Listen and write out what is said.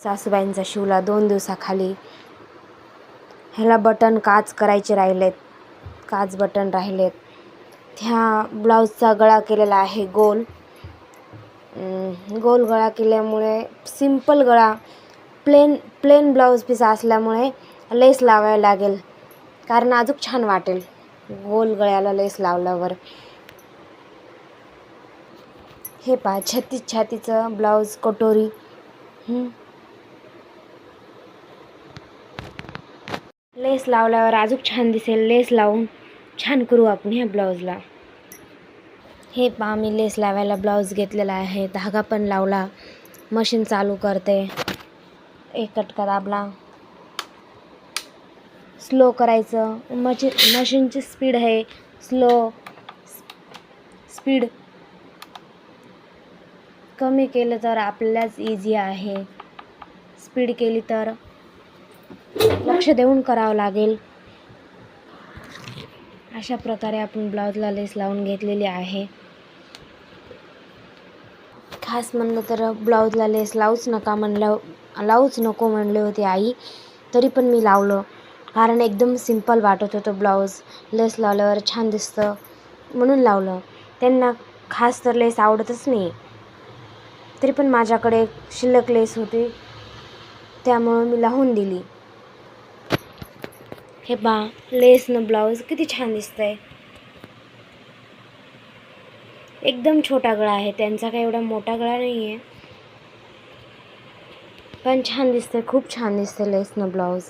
सासूबाईंचा शिवला 2 दिवसाखाली. ह्याला बटन काच करायचे राहिलेत, काच बटन राहिलेत. ह्या ब्लाऊजचा गळा केलेला आहे गोल. गोल गळा केल्यामुळे सिंपल गळा, प्लेन ब्लाऊज पीस असल्यामुळे लेस लावायला लागेल, कारण अजून छान वाटेल गोल गळ्याला लेस लावल्यावर. हे पहा, छातीचं ब्लाऊज कटोरी. लेस लावल्यावर अजून छान दिसेल. लेस लावून छान करू आपण ह्या ब्लाऊजला. हे पहा, मी लेस लावायला ब्लाऊज घेतलेला आहे. धागा पण लावला. मशीन चालू करते. एक कटका दाबला, स्लो करायचं. मशीनची स्पीड आहे स्लो. स्पीड कमी केलं तर आपल्यालाच इझी आहे. स्पीड केली तर लक्ष देऊन करावं लागेल. अशा प्रकारे आपण ब्लाऊजला लेस लावून घेतलेली आहे. खास म्हणलं तर ब्लाऊजला लेस लावूच नको म्हणले होते आई, तरी पण मी लावलं, कारण एकदम सिंपल वाटत होतं ब्लाऊज. लेस लावल्यावर छान दिसतं म्हणून लावलं. त्यांना खास तर लेस आवडतच नाही, तरी पण माझ्याकडे शिल्लक लेस होती, त्यामुळं मी लावून दिली. हे पहा, लेसनं ब्लाऊज किती छान दिसतंय. एकदम छोटा गळा आहे त्यांचा, काही एवढा मोठा गळा नाही आहे, पण छान दिसतंय. खूप छान दिसतंय लेसनं ब्लाऊज.